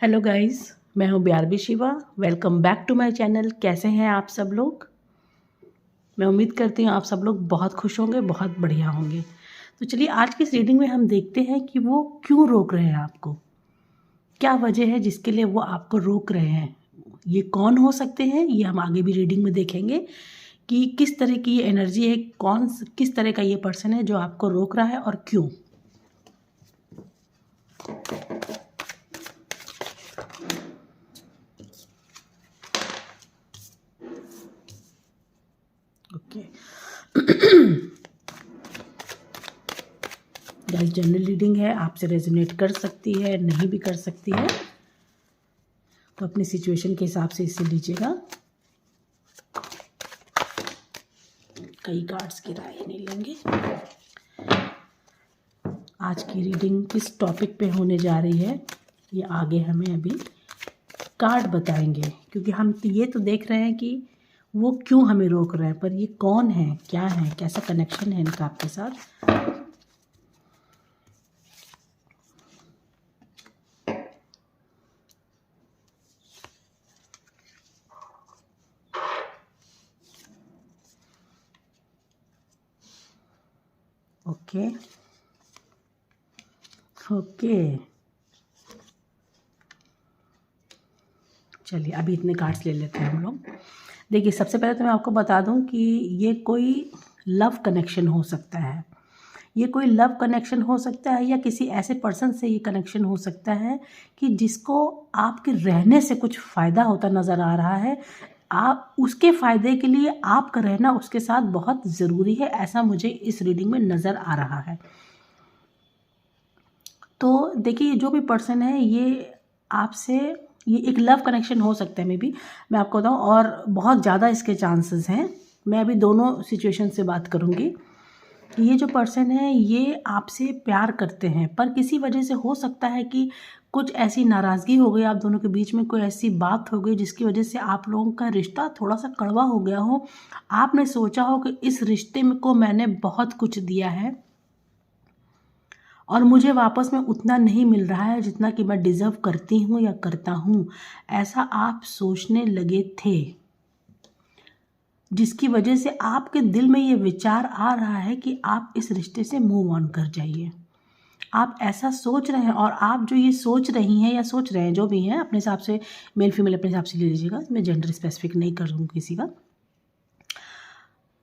Hello guys, मैं हूँ BRB Shiva. Welcome back to my channel. कैसे हैं आप सब लोग? मैं उम्मीद करती हूँ आप सब लोग बहुत खुश होंगे, बहुत बढ़िया होंगे। तो चलिए आज की इस रीडिंग में हम देखते हैं कि वो क्यों रोक रहे हैं आपको। क्या वजह है जिसके लिए वो आपको रोक रहे हैं। ये कौन हो सकते हैं, ये हम आगे भी रीडिंग में देखेंगे कि किस तरह की ये एनर्जी है, किस तरह का ये पर्सन है जो आपको रोक रहा है और क्यों। ओके गाइस, जनरल रीडिंग है, आपसे रेजोनेट कर सकती है, नहीं भी कर सकती है, तो अपनी सिचुएशन के हिसाब से इसे लीजिएगा। कई कार्ड्स की राय नहीं लेंगे। आज की रीडिंग किस टॉपिक पे होने जा रही है ये आगे हमें अभी कार्ड बताएंगे, क्योंकि हम ये तो देख रहे हैं कि वो क्यों हमें रोक रहे हैं, पर ये कौन है, क्या है, कैसा कनेक्शन है इनका आपके साथ। ओके ओके, चलिए अभी इतने कार्ड्स ले लेते हैं हम लोग। देखिए, सबसे पहले तो मैं आपको बता दूं कि ये कोई लव कनेक्शन हो सकता है। ये कोई लव कनेक्शन हो सकता है या किसी ऐसे पर्सन से ये कनेक्शन हो सकता है कि जिसको आपके रहने से कुछ फ़ायदा होता नज़र आ रहा है। आप उसके फ़ायदे के लिए आपका रहना उसके साथ बहुत ज़रूरी है, ऐसा मुझे इस रीडिंग में नज़र आ रहा है। तो देखिए, जो भी पर्सन है ये आपसे, ये एक लव कनेक्शन हो सकता है मे बी, मैं आपको बताऊँ, और बहुत ज़्यादा इसके चांसेस हैं। मैं अभी दोनों सिचुएशन से बात करूँगी कि ये जो पर्सन है ये आपसे प्यार करते हैं, पर किसी वजह से हो सकता है कि कुछ ऐसी नाराज़गी हो गई आप दोनों के बीच में, कोई ऐसी बात हो गई जिसकी वजह से आप लोगों का रिश्ता थोड़ा सा कड़वा हो गया हो। आपने सोचा हो कि इस रिश्ते में को मैंने बहुत कुछ दिया है और मुझे वापस में उतना नहीं मिल रहा है जितना कि मैं डिज़र्व करती हूँ या करता हूँ, ऐसा आप सोचने लगे थे, जिसकी वजह से आपके दिल में ये विचार आ रहा है कि आप इस रिश्ते से मूव ऑन कर जाइए। आप ऐसा सोच रहे हैं, और आप जो ये सोच रही हैं या सोच रहे हैं, जो भी हैं अपने हिसाब से, मेल फीमेल अपने हिसाब से ले लीजिएगा, मैं जेंडर स्पेसिफिक नहीं करूँगी किसी का।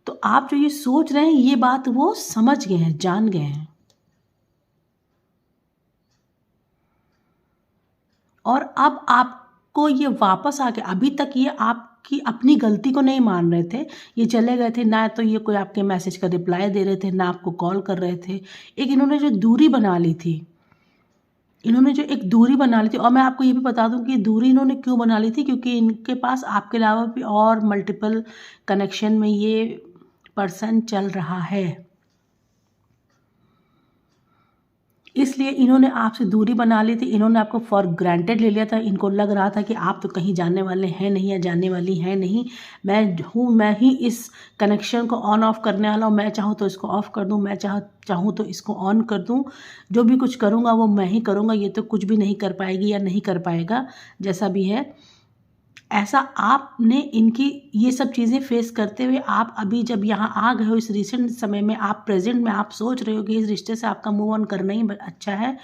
तो आप जो ये सोच रहे हैं ये बात वो समझ गए हैं, जान गए हैं, और अब आपको ये वापस आके, अभी तक ये आपकी अपनी गलती को नहीं मान रहे थे, ये चले गए थे ना, तो ये कोई आपके मैसेज का रिप्लाई दे रहे थे ना आपको कॉल कर रहे थे। एक इन्होंने जो दूरी बना ली थी, इन्होंने जो एक दूरी बना ली थी, और मैं आपको ये भी बता दूं कि दूरी इन्होंने क्यों बना ली थी, क्योंकि इनके पास आपके अलावा भी और मल्टीपल कनेक्शन में ये पर्सन चल रहा है, इसलिए इन्होंने आपसे दूरी बना ली थी। इन्होंने आपको फॉर ग्रांटेड ले लिया था। इनको लग रहा था कि आप तो कहीं जाने वाले हैं नहीं या जाने वाली हैं नहीं, मैं ही इस कनेक्शन को ऑन ऑफ करने वाला हूँ। मैं चाहूँ तो इसको ऑफ़ कर दूँ, मैं चाहूँ तो इसको ऑन कर दूँ। जो भी कुछ करूँगा वो मैं ही करूँगा, ये तो कुछ भी नहीं कर पाएगी या नहीं कर पाएगा, जैसा भी है। ऐसा आपने इनकी ये सब चीज़ें फेस करते हुए आप अभी जब यहाँ आ गए हो, इस रिसेंट समय में, आप प्रेजेंट में आप सोच रहे हो कि इस रिश्ते से आपका मूव ऑन करना ही अच्छा है,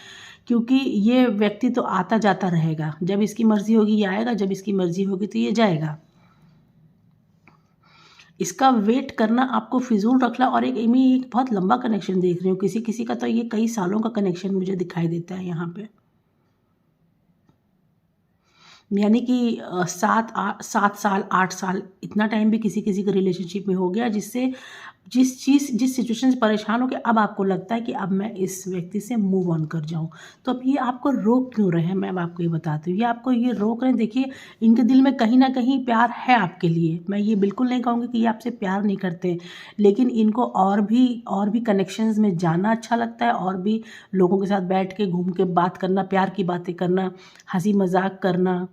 क्योंकि ये व्यक्ति तो आता जाता रहेगा। जब इसकी मर्ज़ी होगी ये आएगा, जब इसकी मर्ज़ी होगी तो ये जाएगा। इसका वेट करना आपको फिजूल रखना। और मैं एक बहुत लंबा कनेक्शन देख रही हूँ, किसी किसी का तो ये कई सालों का कनेक्शन मुझे दिखाई देता है यहाँ पे, यानी कि 7 साल 8 साल, इतना टाइम भी किसी किसी के रिलेशनशिप में हो गया, जिससे जिस सिचुएशन से परेशान हो के अब आपको लगता है कि अब मैं इस व्यक्ति से मूव ऑन कर जाऊं। तो अब ये आपको रोक क्यों रहे हैं, मैं अब आपको ये बताती हूँ। ये आपको ये रोक रहे हैं, देखिए इनके दिल में कहीं ना कहीं प्यार है आपके लिए। मैं ये बिल्कुल नहीं कहूँगी कि ये आपसे प्यार नहीं करते, लेकिन इनको और भी कनेक्शंस में जाना अच्छा लगता है, और भी लोगों के साथ बैठ के घूम के बात करना, प्यार की बातें करना, हंसी मजाक करना,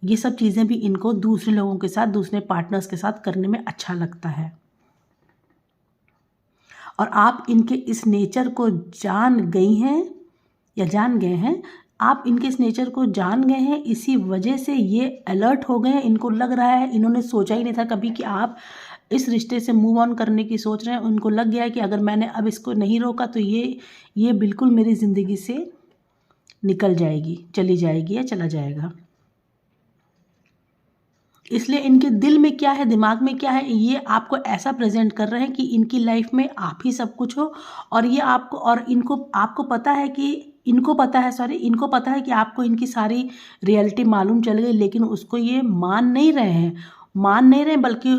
ये सब चीज़ें भी इनको दूसरे लोगों के साथ, दूसरे पार्टनर्स के साथ करने में अच्छा लगता है। और आप इनके इस नेचर को जान गई हैं या जान गए हैं। आप इनके इस नेचर को जान गए हैं, इसी वजह से ये अलर्ट हो गए हैं। इनको लग रहा है, इन्होंने सोचा ही नहीं था कभी कि आप इस रिश्ते से मूव ऑन करने की सोच रहे हैं। उनको लग गया है कि अगर मैंने अब इसको नहीं रोका तो ये बिल्कुल मेरी ज़िंदगी से निकल जाएगी, चली जाएगी या चला जाएगा। इसलिए इनके दिल में क्या है, दिमाग में क्या है, ये आपको ऐसा प्रेजेंट कर रहे हैं कि इनकी लाइफ में आप ही सब कुछ हो। और ये आपको और इनको आपको पता है कि इनको पता है कि आपको इनकी सारी रियलिटी मालूम चल गई, लेकिन उसको ये मान नहीं रहे बल्कि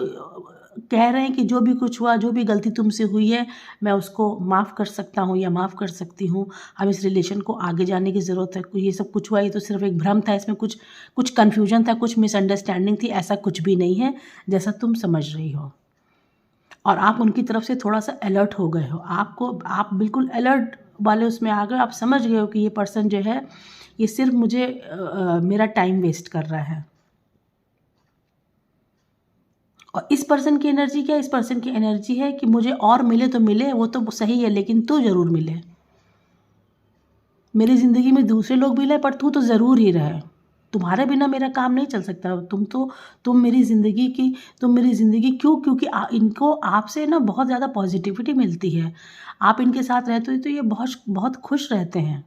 कह रहे हैं कि जो भी कुछ हुआ, जो भी गलती तुमसे हुई है, मैं उसको माफ़ कर सकता हूँ या माफ़ कर सकती हूँ। अब इस रिलेशन को आगे जाने की ज़रूरत है। ये सब कुछ हुआ, ये तो सिर्फ एक भ्रम था, इसमें कुछ कन्फ्यूजन था, कुछ मिसअंडरस्टैंडिंग थी, ऐसा कुछ भी नहीं है जैसा तुम समझ रही हो। और आप उनकी तरफ से थोड़ा सा अलर्ट हो गए हो। आप बिल्कुल अलर्ट वाले उसमें आ गए। आप समझ गए हो कि ये पर्सन जो है, ये सिर्फ मुझे मेरा टाइम वेस्ट कर रहा है। और इस पर्सन की एनर्जी क्या है? इस पर्सन की एनर्जी है कि मुझे और मिले तो मिले, वो तो सही है, लेकिन तू ज़रूर मिले। मेरी ज़िंदगी में दूसरे लोग मिले पर तू तो ज़रूर ही रहे। तुम्हारे बिना मेरा काम नहीं चल सकता। तुम मेरी ज़िंदगी क्यों? क्योंकि इनको आपसे ना बहुत ज़्यादा पॉजिटिविटी मिलती है। आप इनके साथ रहते हो तो ये बहुत बहुत खुश रहते हैं।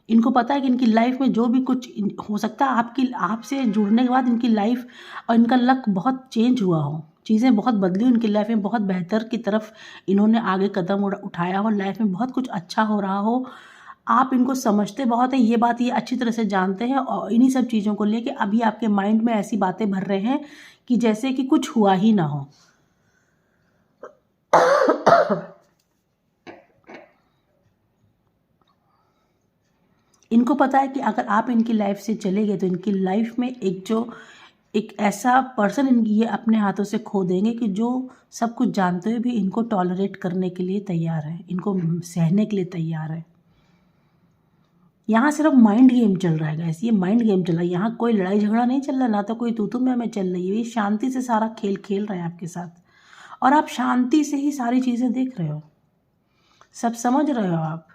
इनको पता है कि इनकी लाइफ में जो भी कुछ हो सकता है, आपसे जुड़ने के बाद इनकी लाइफ और इनका लक बहुत चेंज हुआ हो, चीज़ें बहुत बदली इनकी लाइफ में, बहुत बेहतर की तरफ इन्होंने आगे कदम उठाया हो, लाइफ में बहुत कुछ अच्छा हो रहा हो। आप इनको समझते बहुत हैं, ये बात ये अच्छी तरह से जानते हैं। और इन्हीं सब चीज़ों को लेके अभी आपके माइंड में ऐसी बातें भर रहे हैं कि जैसे कि कुछ हुआ ही ना हो। इनको पता है कि अगर आप इनकी लाइफ से चले गए तो इनकी लाइफ में एक ऐसा पर्सन ये अपने हाथों से खो देंगे कि जो सब कुछ जानते हुए भी इनको टॉलरेट करने के लिए तैयार है, इनको सहने के लिए तैयार है। यहाँ सिर्फ माइंड गेम चल रहा है गाइस, ये माइंड गेम चल रहा है। यहाँ कोई लड़ाई झगड़ा नहीं चल रहा, ना तो कोई तू मैं चल रही है। ये शांति से सारा खेल खेल रहे हैं आपके साथ, और आप शांति से ही सारी चीज़ें देख रहे हो, सब समझ रहे हो आप।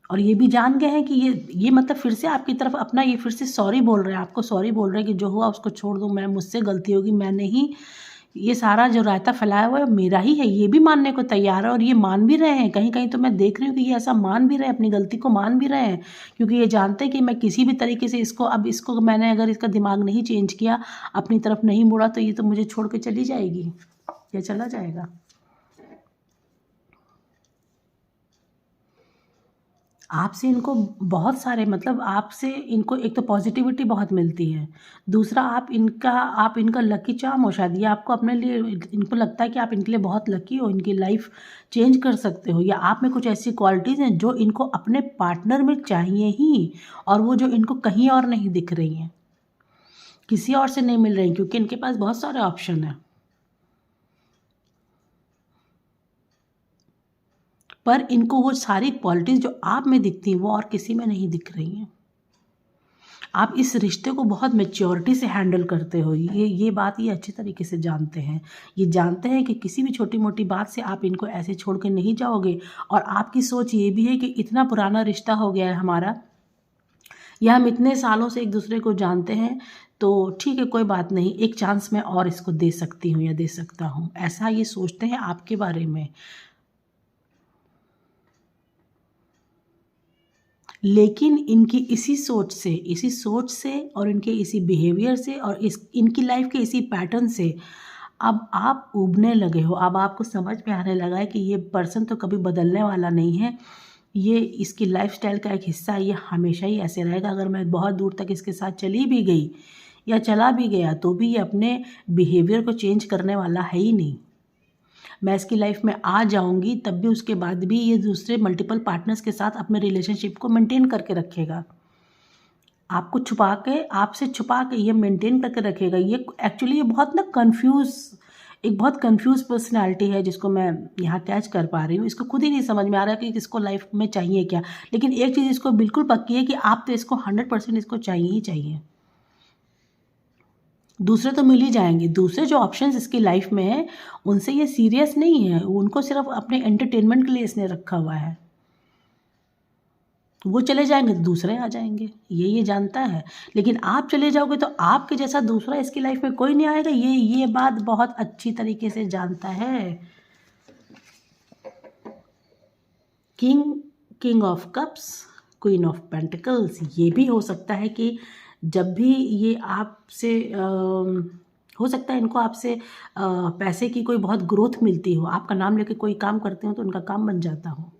और ये भी जान गए हैं कि ये मतलब फिर से आपकी तरफ अपना ये फिर से सॉरी बोल रहे हैं, आपको सॉरी बोल रहे हैं कि जो हुआ उसको छोड़ दो, मुझसे गलती होगी, मैं नहीं, ये सारा जो रायता फैलाया हुआ है मेरा ही है। ये भी मानने को तैयार है और ये मान भी रहे हैं। कहीं कहीं तो मैं देख रही हूँ कि ये ऐसा मान भी रहे हैं, अपनी गलती को मान भी रहे हैं, क्योंकि ये जानते हैं कि मैं किसी भी तरीके से इसको मैंने अगर इसका दिमाग नहीं चेंज किया, अपनी तरफ नहीं मुड़ा, तो ये तो मुझे छोड़ के चली जाएगी या चला जाएगा। आपसे इनको बहुत सारे मतलब आपसे इनको एक तो पॉजिटिविटी बहुत मिलती है, दूसरा आप इनका लकी चार्म हो शायद। ये आपको अपने लिए, इनको लगता है कि आप इनके लिए बहुत लकी हो, इनकी लाइफ चेंज कर सकते हो, या आप में कुछ ऐसी क्वालिटीज़ हैं जो इनको अपने पार्टनर में चाहिए ही, और वो जो इनको कहीं और नहीं दिख रही हैं, किसी और से नहीं मिल रही, क्योंकि इनके पास बहुत सारे ऑप्शन हैं। पर इनको वो सारी क्वालिटीज़ जो आप में दिखती हैं वो और किसी में नहीं दिख रही हैं। आप इस रिश्ते को बहुत मैच्योरिटी से हैंडल करते हो, ये बात ये अच्छी तरीके से जानते हैं। ये जानते हैं कि किसी भी छोटी मोटी बात से आप इनको ऐसे छोड़ के नहीं जाओगे। और आपकी सोच ये भी है कि इतना पुराना रिश्ता हो गया है हमारा, या हम इतने सालों से एक दूसरे को जानते हैं, तो ठीक है कोई बात नहीं, एक चांस मैं और इसको दे सकती हूँ या दे सकता हूँ, ऐसा ये सोचते हैं आपके बारे में। लेकिन इनकी इसी सोच से और इनके इसी बिहेवियर से और इनकी लाइफ के इसी पैटर्न से अब आप उबने लगे हो। अब आपको समझ में आने लगा है कि ये पर्सन तो कभी बदलने वाला नहीं है, ये इसकी लाइफस्टाइल का एक हिस्सा है, ये हमेशा ही ऐसे रहेगा। अगर मैं बहुत दूर तक इसके साथ चली भी गई या चला भी गया तो भी ये अपने बिहेवियर को चेंज करने वाला है ही नहीं। मैं इसकी लाइफ में आ जाऊंगी तब भी उसके बाद भी ये दूसरे मल्टीपल पार्टनर्स के साथ अपने रिलेशनशिप को मेंटेन करके रखेगा, आपसे छुपा के ये मेंटेन करके रखेगा। ये एक्चुअली ये बहुत बहुत कंफ्यूज पर्सनालिटी है, जिसको मैं यहाँ कैच कर पा रही हूँ। इसको खुद ही नहीं समझ में आ रहा है कि इसको लाइफ में चाहिए क्या। लेकिन एक चीज़ इसको बिल्कुल पक्की है कि आप तो इसको 100% इसको चाहिए ही चाहिए। दूसरे तो मिल ही जाएंगे, दूसरे जो ऑप्शंस इसकी लाइफ में है उनसे ये सीरियस नहीं है, उनको सिर्फ अपने एंटरटेनमेंट के लिए इसने रखा हुआ है। वो चले जाएंगे तो दूसरे आ जाएंगे, ये जानता है। लेकिन आप चले जाओगे तो आपके जैसा दूसरा इसकी लाइफ में कोई नहीं आएगा, ये बात बहुत अच्छी तरीके से जानता है। King of cups, queen of pentacles, ये भी हो सकता है कि जब भी ये आपसे हो सकता है इनको आपसे पैसे की कोई बहुत ग्रोथ मिलती हो, आपका नाम लेके कोई काम करते हो तो उनका काम बन जाता हो।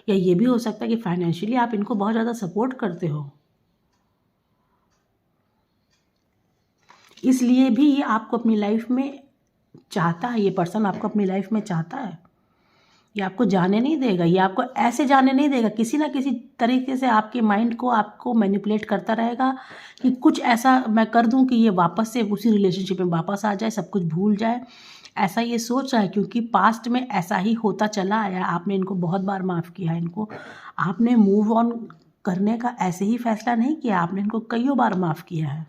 या ये भी हो सकता है कि फाइनेंशियली आप इनको बहुत ज़्यादा सपोर्ट करते हो, इसलिए भी ये आपको अपनी लाइफ में चाहता है, ये पर्सन आपको अपनी लाइफ में चाहता है। ये आपको जाने नहीं देगा, ये आपको ऐसे जाने नहीं देगा, किसी ना किसी तरीके से आपके माइंड को आपको मैनिपुलेट करता रहेगा कि कुछ ऐसा मैं कर दूं कि ये वापस से उसी रिलेशनशिप में वापस आ जाए, सब कुछ भूल जाए। ऐसा ये सोच रहा है क्योंकि पास्ट में ऐसा ही होता चला आया। आपने इनको बहुत बार माफ़ किया है, इनको आपने मूव ऑन करने का ऐसे ही फैसला नहीं किया, आपने इनको कईयों बार माफ़ किया है।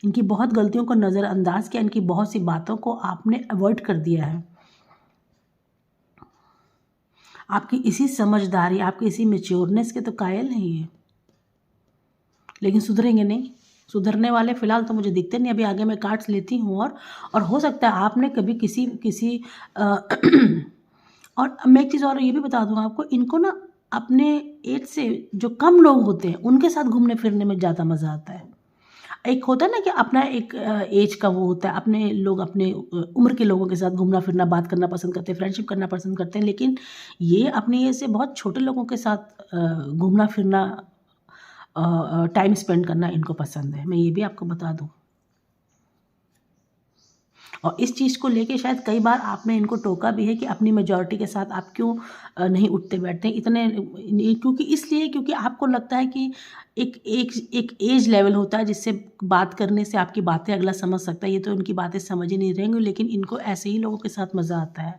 इनकी बहुत गलतियों को नज़रअंदाज किया, इनकी बहुत सी बातों को आपने अवॉइड कर दिया है। आपकी इसी समझदारी, आपकी इसी मेच्योरनेस के तो कायल हैं ये, लेकिन सुधरेंगे नहीं। सुधरने वाले फ़िलहाल तो मुझे दिखते नहीं। अभी आगे मैं कार्ड्स लेती हूँ और हो सकता है आपने कभी किसी और मैं एक चीज़ और ये भी बता दूँ आपको, इनको ना अपने एज से जो कम लोग होते हैं उनके साथ घूमने फिरने में ज़्यादा मज़ा आता है। एक होता है ना कि अपना एक एज का वो होता है, अपने लोग अपने उम्र के लोगों के साथ घूमना फिरना, बात करना पसंद करते हैं, फ्रेंडशिप करना पसंद करते हैं। लेकिन ये अपनी एज से बहुत छोटे लोगों के साथ घूमना फिरना, टाइम स्पेंड करना इनको पसंद है, मैं ये भी आपको बता दूँ। और इस चीज़ को लेके शायद कई बार आपने इनको टोका भी है कि अपनी मेजॉरिटी के साथ आप क्यों नहीं उठते बैठते इतने, क्योंकि आपको लगता है कि एक एज लेवल होता है जिससे बात करने से आपकी बातें अगला समझ सकता है। ये तो उनकी बातें समझ ही नहीं रहेंगे, लेकिन इनको ऐसे ही लोगों के साथ मज़ा आता है,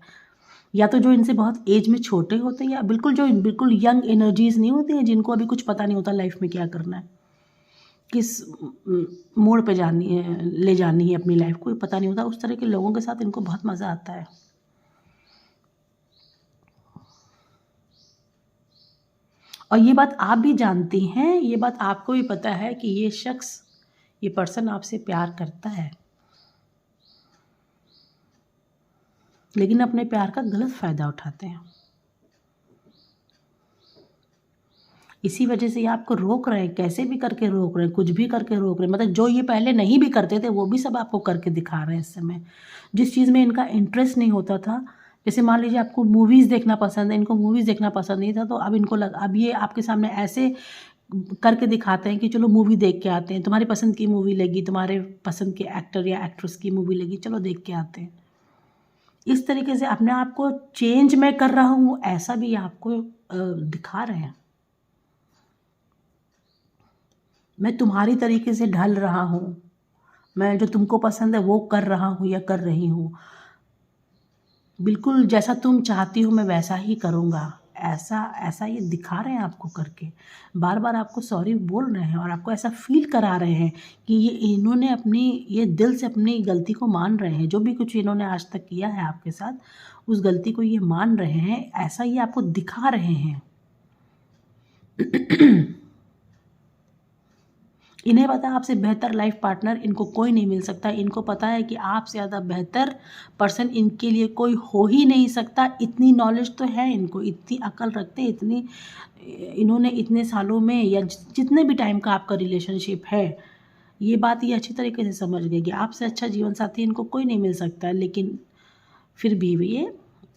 या तो जो इनसे बहुत एज में छोटे होते हैं, या बिल्कुल यंग एनर्जीज़ नहीं होती हैं जिनको अभी कुछ पता नहीं होता लाइफ में क्या करना है, किस मोड़ पे ले जानी है अपनी लाइफ को, पता नहीं होता। उस तरह के लोगों के साथ इनको बहुत मज़ा आता है। और ये बात आप भी जानती हैं, ये बात आपको भी पता है कि ये पर्सन आपसे प्यार करता है, लेकिन अपने प्यार का गलत फ़ायदा उठाते हैं। इसी वजह से ये आपको रोक रहे हैं, कैसे भी करके रोक रहे हैं, कुछ भी करके रोक रहे हैं। मतलब जो ये पहले नहीं भी करते थे वो भी सब आपको करके दिखा रहे हैं इस समय। जिस चीज़ में इनका इंटरेस्ट नहीं होता था, जैसे मान लीजिए आपको मूवीज़ देखना पसंद है, इनको मूवीज़ देखना पसंद नहीं था, तो अब ये आपके सामने ऐसे करके दिखाते हैं कि चलो मूवी देख के आते हैं, तुम्हारी पसंद की मूवी लगी, तुम्हारे पसंद के एक्टर या एक्ट्रेस की मूवी लगी, चलो देख के आते हैं। इस तरीके से अपने आप को चेंज मैं कर रहा हूँ ऐसा भी आपको दिखा रहे हैं। मैं तुम्हारी तरीके से ढल रहा हूँ, मैं जो तुमको पसंद है वो कर रहा हूँ या कर रही हूँ, बिल्कुल जैसा तुम चाहती हो मैं वैसा ही करूँगा। ऐसा ये दिखा रहे हैं आपको करके, बार बार आपको सॉरी बोल रहे हैं और आपको ऐसा फील करा रहे हैं कि इन्होंने ये दिल से अपनी गलती को मान रहे हैं। जो भी कुछ इन्होंने आज तक किया है आपके साथ, उस गलती को ये मान रहे हैं, ऐसा ये आपको दिखा रहे हैं। इन्हें पता है आपसे बेहतर लाइफ पार्टनर इनको कोई नहीं मिल सकता। इनको पता है कि आपसे ज़्यादा बेहतर पर्सन इनके लिए कोई हो ही नहीं सकता। इतनी नॉलेज तो है इनको, इतनी अकल रखते हैं, इन्होंने इतने सालों में या जितने भी टाइम का आपका रिलेशनशिप है, ये बात ये अच्छी तरीके से समझ गए कि आपसे अच्छा जीवन साथी इनको कोई नहीं मिल सकता। लेकिन फिर भी ये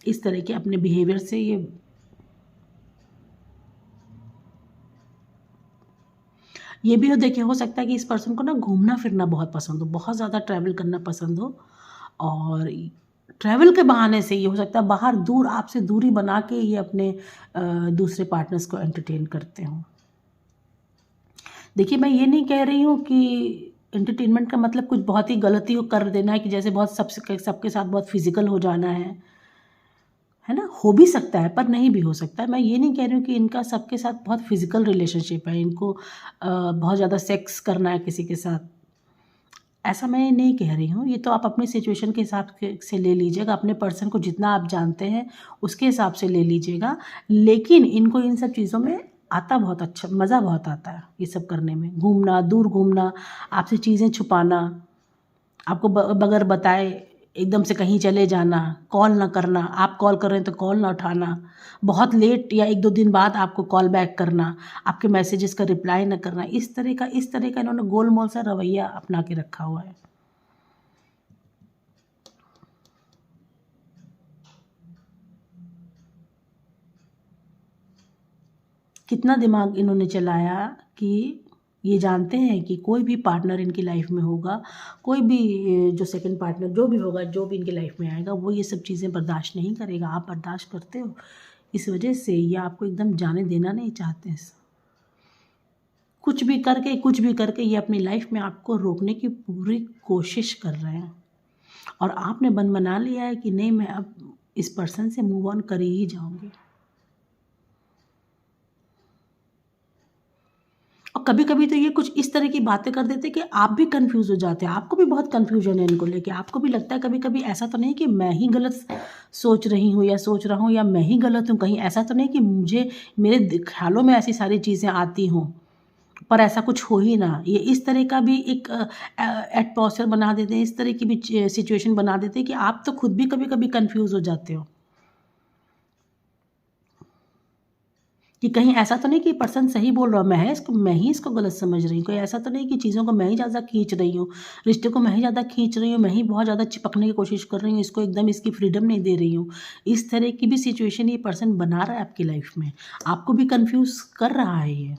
इस तरह के अपने बिहेवियर से ये भी देखिए, हो सकता है कि इस पर्सन को ना घूमना फिरना बहुत पसंद हो, बहुत ज़्यादा ट्रैवल करना पसंद हो, और ट्रैवल के बहाने से ये हो सकता है बाहर दूर आपसे दूरी बना के ये अपने दूसरे पार्टनर्स को एंटरटेन करते हों। देखिए, मैं ये नहीं कह रही हूँ कि एंटरटेनमेंट का मतलब कुछ बहुत ही गलती कर देना है कि जैसे बहुत सबके साथ बहुत फिजिकल हो जाना है ना। हो भी सकता है पर नहीं भी हो सकता है। मैं ये नहीं कह रही हूँ कि इनका सबके साथ बहुत फिजिकल रिलेशनशिप है, इनको बहुत ज़्यादा सेक्स करना है किसी के साथ, ऐसा मैं नहीं कह रही हूँ। ये तो आप अपनी सिचुएशन के हिसाब से ले लीजिएगा, अपने पर्सन को जितना आप जानते हैं उसके हिसाब से ले लीजिएगा। लेकिन इनको इन सब चीज़ों में आता बहुत अच्छा, मज़ा बहुत आता है ये सब करने में, घूमना, दूर घूमना, आपसे चीज़ें छुपाना, आपको बगैर बताए एकदम से कहीं चले जाना, कॉल ना करना, आप कॉल कर रहे हैं तो कॉल ना उठाना, बहुत लेट या 1-2 दिन बाद आपको कॉल बैक करना, आपके मैसेजेस का रिप्लाई ना करना, इस तरह का इन्होंने गोलमोल सा रवैया अपना के रखा हुआ है। कितना दिमाग इन्होंने चलाया कि ये जानते हैं कि कोई भी पार्टनर इनकी लाइफ में होगा, कोई भी जो सेकंड पार्टनर जो भी होगा, जो भी इनकी लाइफ में आएगा, वो ये सब चीज़ें बर्दाश्त नहीं करेगा। आप बर्दाश्त करते हो, इस वजह से ये आपको एकदम जाने देना नहीं चाहते हैं। कुछ भी करके ये अपनी लाइफ में आपको रोकने की पूरी कोशिश कर रहे हैं, और आपने मन बना लिया है कि नहीं, मैं अब इस पर्सन से मूव ऑन कर ही जाऊंगी। और कभी कभी तो ये कुछ इस तरह की बातें कर देते हैं कि आप भी कंफ्यूज हो जाते हैं, आपको भी बहुत कंफ्यूजन है इनको लेके, आपको भी लगता है कभी कभी ऐसा तो नहीं कि मैं ही गलत सोच रही हूँ या सोच रहा हूँ, या मैं ही गलत हूँ, कहीं ऐसा तो नहीं कि मुझे मेरे ख्यालों में ऐसी सारी चीज़ें आती हों पर ऐसा कुछ हो ही ना। ये इस तरह का भी एक एटमॉस्फेयर बना देते हैं, इस तरह की भी सिचुएशन बना देते हैं कि आप तो खुद भी कभी कभी कंफ्यूज हो जाते हो कि कहीं ऐसा तो नहीं कि पर्सन सही बोल रहा हूँ, मैं ही इसको गलत समझ रही हूँ, कोई ऐसा तो नहीं कि चीज़ों को मैं ही ज़्यादा खींच रही हूँ, रिश्ते को मैं ही ज़्यादा खींच रही हूँ, मैं ही बहुत ज़्यादा चिपकने की कोशिश कर रही हूँ, इसको एकदम इसकी फ्रीडम नहीं दे रही हूँ। इस तरह की भी सिचुएशन ये पर्सन बना रहा है आपकी लाइफ में, आपको भी कंफ्यूज कर रहा है ये।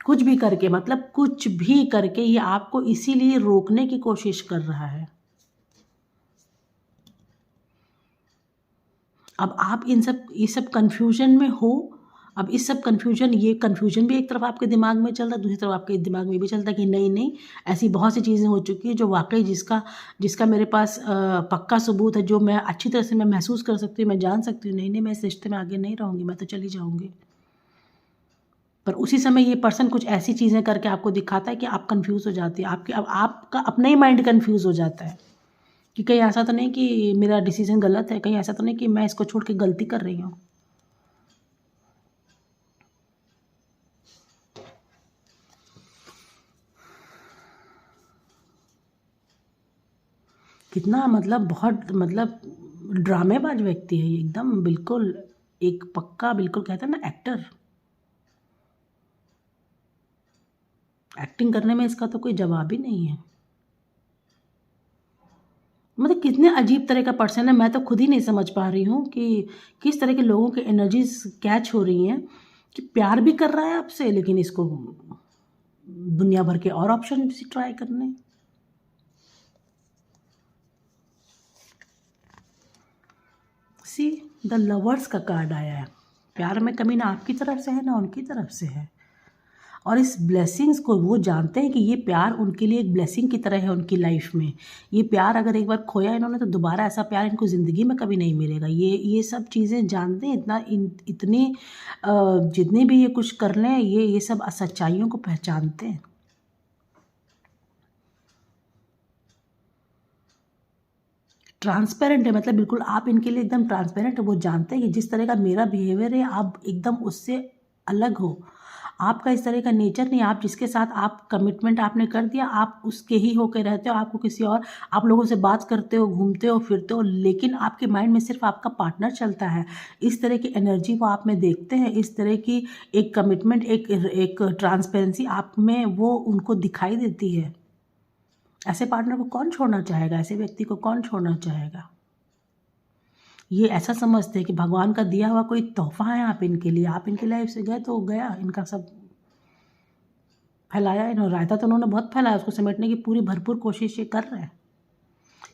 कुछ भी करके, मतलब कुछ भी करके ये आपको इसीलिए रोकने की कोशिश कर रहा है। अब आप इस सब कन्फ्यूजन में हो। अब इस सब ये कन्फ्यूजन भी एक तरफ आपके दिमाग में चल रहा है, दूसरी तरफ आपके दिमाग में भी चलता है कि नहीं नहीं, ऐसी बहुत सी चीज़ें हो चुकी हैं जो वाकई जिसका जिसका मेरे पास पक्का सबूत है, जो मैं अच्छी तरह से मैं महसूस कर सकती हूँ, मैं जान सकती हूँ, नहीं नहीं, मैं इस रिश्ते में आगे नहीं रहूँगी, मैं तो चली जाऊँगी। पर उसी समय ये पर्सन कुछ ऐसी चीज़ें करके आपको दिखाता है कि आप कन्फ्यूज़ हो जाती है, आपके अब आपका अपना ही माइंड कन्फ्यूज़ हो जाता है कि कहीं ऐसा तो नहीं कि मेरा डिसीज़न गलत है, कहीं ऐसा तो नहीं कि मैं इसको छोड़ के गलती कर रही हूँ। कितना मतलब बहुत मतलब ड्रामेबाज व्यक्ति है ये, एकदम बिल्कुल एक पक्का, बिल्कुल कहते हैं ना एक्टर। एक्टिंग करने में इसका तो कोई जवाब ही नहीं है। मतलब कितने अजीब तरह का पर्सन है, मैं तो खुद ही नहीं समझ पा रही हूँ कि किस तरह के लोगों की एनर्जीज कैच हो रही हैं कि प्यार भी कर रहा है आपसे, लेकिन इसको दुनिया भर के और ऑप्शन भी ट्राई करने। सी द लवर्स का कार्ड आया है। प्यार में कमी ना आपकी तरफ से है ना उनकी तरफ से है, और इस ब्लेसिंग्स को वो जानते हैं कि ये प्यार उनके लिए एक ब्लेसिंग की तरह है उनकी लाइफ में। ये प्यार अगर एक बार खोया इन्होंने तो दोबारा ऐसा प्यार इनको ज़िंदगी में कभी नहीं मिलेगा। ये सब चीज़ें जानते हैं, इतनी जितनी भी ये कुछ कर लें, ये सब सच्चाइयों को पहचानते हैं। ट्रांसपेरेंट है, मतलब बिल्कुल आप इनके लिए एकदम ट्रांसपेरेंट है। वो जानते हैं कि जिस तरह का मेरा बिहेवियर है आप एकदम उससे अलग हो, आपका इस तरह का नेचर नहीं। आप जिसके साथ आप कमिटमेंट आपने कर दिया, आप उसके ही होकर रहते हो, आपको किसी और, आप लोगों से बात करते हो, घूमते हो, फिरते हो, लेकिन आपके माइंड में सिर्फ आपका पार्टनर चलता है। इस तरह की एनर्जी वो आप में देखते हैं, इस तरह की एक कमिटमेंट, एक ट्रांसपेरेंसी आप में वो उनको दिखाई देती है। ऐसे पार्टनर को कौन छोड़ना चाहेगा, ऐसे व्यक्ति को कौन छोड़ना चाहेगा। ये ऐसा समझते हैं कि भगवान का दिया हुआ कोई तोहफा है आप इनके लिए, आप इनकी लाइफ से गए तो गया, इनका सब फैलाया इन्होंने, रायता तो उन्होंने बहुत फैलाया, उसको समेटने की पूरी भरपूर कोशिश ये कर रहे हैं।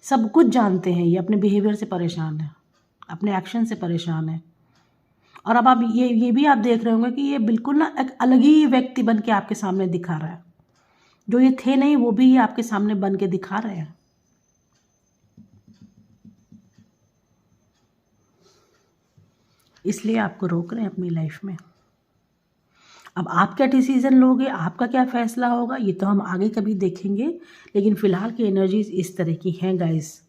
सब कुछ जानते हैं, ये अपने बिहेवियर से परेशान है, अपने एक्शन से परेशान है। और अब आप ये भी आप देख रहे होंगे कि ये बिल्कुल ना एक अलग ही व्यक्ति बन के आपके सामने दिखा रहा है, जो ये थे नहीं वो भी ये आपके सामने बन के दिखा रहे हैं। इसलिए आपको रोक रहे हैं अपनी लाइफ में। अब आप क्या डिसीज़न लोगे, आपका क्या फ़ैसला होगा, ये तो हम आगे कभी देखेंगे, लेकिन फ़िलहाल की एनर्जीज़ इस तरह की हैं गाइस।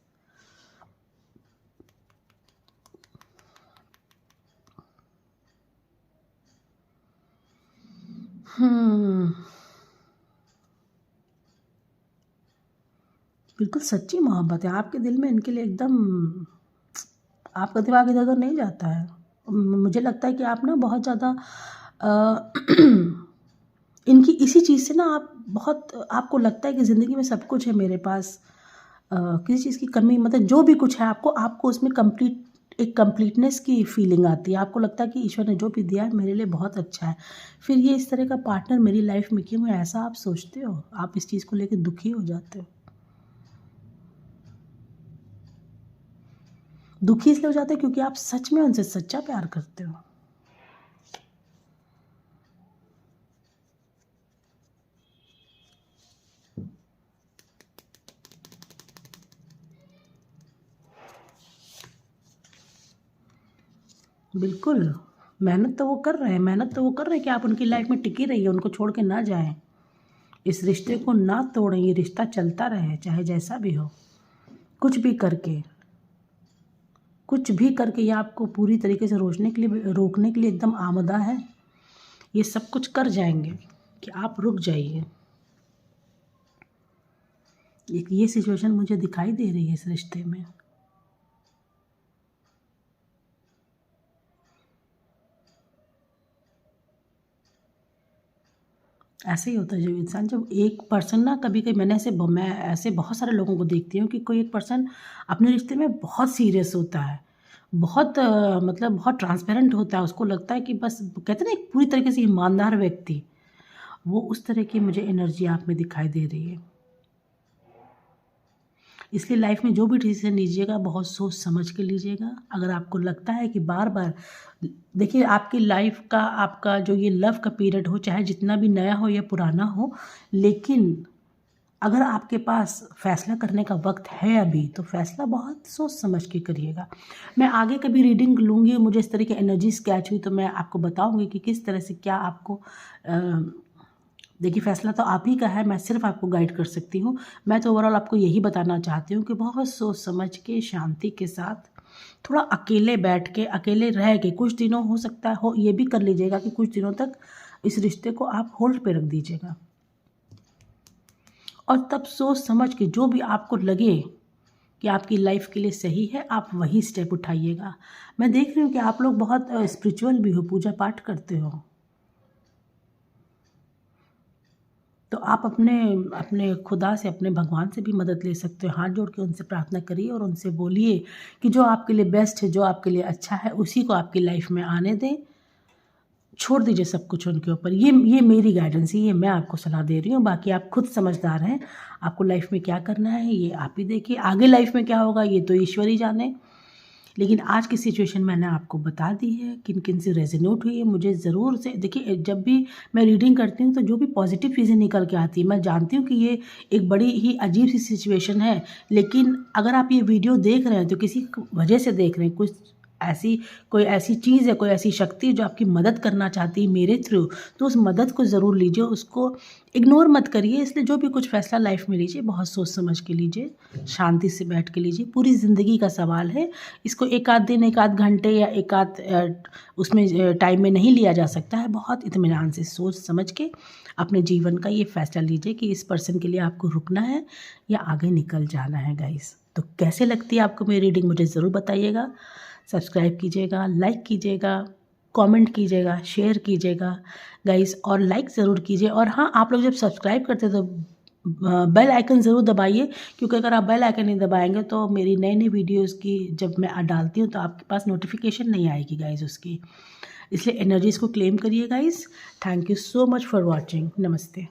बिल्कुल सच्ची मोहब्बत है आपके दिल में इनके लिए एकदम। आपका दिमाग इधर उधर नहीं जाता है। मुझे लगता है कि आप ना बहुत ज़्यादा इनकी इसी चीज़ से ना आप बहुत आपको लगता है कि ज़िंदगी में सब कुछ है मेरे पास, किसी चीज़ की कमी मतलब जो भी कुछ है आपको उसमें एक कंप्लीटनेस की फीलिंग आती है। आपको लगता है कि ईश्वर ने जो भी दिया है मेरे लिए बहुत अच्छा है। फिर ये इस तरह का पार्टनर मेरी लाइफ में क्यों है, ऐसा आप सोचते हो? आप इस चीज़ को लेकर दुखी हो जाते हो। दुखी इसलिए हो जाते हो क्योंकि आप सच में उनसे सच्चा प्यार करते हो। बिल्कुल, मेहनत तो वो कर रहे हैं, कि आप उनकी लाइफ में टिकी रहिए, उनको छोड़ के ना जाएँ। इस रिश्ते को ना तोड़ें, ये रिश्ता चलता रहे, चाहे जैसा भी हो। कुछ भी करके ये आपको पूरी तरीके से रोकने के लिए एकदम आमदा है। ये सब कुछ कर जाएँगे कि आप रुक जाइए। एक ये सिचुएशन मुझे दिखाई दे रही है इस रिश्ते में। ऐसे ही होता है जब एक पर्सन ना कभी-कभी मैं ऐसे बहुत सारे लोगों को देखती हूँ कि कोई एक पर्सन अपने रिश्ते में बहुत सीरियस होता है। बहुत मतलब बहुत ट्रांसपेरेंट होता है, उसको लगता है कि बस कहते हैं ना एक पूरी तरीके से ईमानदार व्यक्ति, वो उस तरह की मुझे एनर्जी आप में दिखाई दे रही है। इसलिए लाइफ में जो भी डिसीज़न लीजिएगा बहुत सोच समझ के लीजिएगा। अगर आपको लगता है कि बार-बार देखिए आपकी लाइफ का आपका जो ये लव का पीरियड हो, चाहे जितना भी नया हो या पुराना हो, लेकिन अगर आपके पास फ़ैसला करने का वक़्त है अभी, तो फ़ैसला बहुत सोच समझ के करिएगा। मैं आगे कभी रीडिंग लूँगी, मुझे इस तरह की एनर्जीज़ कैच हुई तो मैं आपको बताऊँगी कि किस तरह से क्या आपको देखिए फ़ैसला तो आप ही का है, मैं सिर्फ़ आपको गाइड कर सकती हूँ। मैं तो ओवरऑल आपको यही बताना चाहती हूँ कि बहुत सोच समझ के, शांति के साथ, थोड़ा अकेले बैठ के, अकेले रह के कुछ दिनों हो सकता है हो ये भी कर लीजिएगा कि कुछ दिनों तक इस रिश्ते को आप होल्ड पे रख दीजिएगा। और तब सोच समझ के जो भी आपको लगे कि आपकी लाइफ के लिए सही है, आप वही स्टेप उठाइएगा। मैं देख रही हूँ कि आप लोग बहुत स्पिरिचुअल भी हो, पूजा पाठ करते हो। तो आप अपने अपने खुदा से, अपने भगवान से भी मदद ले सकते हो। हाथ जोड़ के उनसे प्रार्थना करिए और उनसे बोलिए कि जो आपके लिए बेस्ट है, जो आपके लिए अच्छा है, उसी को आपकी लाइफ में आने दें। छोड़ दीजिए सब कुछ उनके ऊपर। ये मेरी गाइडेंस है, ये मैं आपको सलाह दे रही हूँ। बाकी आप खुद समझदार हैं, आपको लाइफ में क्या करना है ये आप ही देखिए। आगे लाइफ में क्या होगा ये तो ईश्वर ही जाने। लेकिन आज की सिचुएशन मैंने आपको बता दी है, किन-किन से रेज़ोनेट हुई है। मुझे ज़रूर से देखिए जब भी मैं रीडिंग करती हूँ तो जो भी पॉज़िटिव चीज़ें निकल के आती हैं, मैं जानती हूँ कि ये एक बड़ी ही अजीब-सी सिचुएशन है। लेकिन अगर आप ये वीडियो देख रहे हैं तो किसी वजह से देख रहे हैं, कोई ऐसी चीज़ है, कोई ऐसी शक्ति है जो आपकी मदद करना चाहती है मेरे थ्रू, तो उस मदद को ज़रूर लीजिए, उसको इग्नोर मत करिए। इसलिए जो भी कुछ फ़ैसला लाइफ में लीजिए बहुत सोच समझ के लीजिए, शांति से बैठ के लीजिए। पूरी ज़िंदगी का सवाल है, इसको एक आध दिन, एक आध घंटे या एक आध उसमें टाइम में नहीं लिया जा सकता है। बहुत इत्मीनान से सोच समझ के अपने जीवन का ये फ़ैसला लीजिए कि इस पर्सन के लिए आपको रुकना है या आगे निकल जाना है गाइस। तो कैसे लगती है आपको मेरी रीडिंग मुझे ज़रूर बताइएगा। सब्सक्राइब कीजिएगा, लाइक कीजिएगा, कमेंट कीजिएगा, शेयर कीजिएगा गाइस और लाइक ज़रूर कीजिए। और हाँ, आप लोग जब सब्सक्राइब करते हैं तो बेल आइकन ज़रूर दबाइए, क्योंकि अगर आप बेल आइकन नहीं दबाएँगे तो मेरी नई-नई वीडियोज़ की जब मैं डालती हूँ तो आपके पास नोटिफ़िकेशन नहीं आएगी गाइस उसकी। इसलिए एनर्जीज़ को क्लेम करिए guys. Thank you so much for watching. नमस्ते।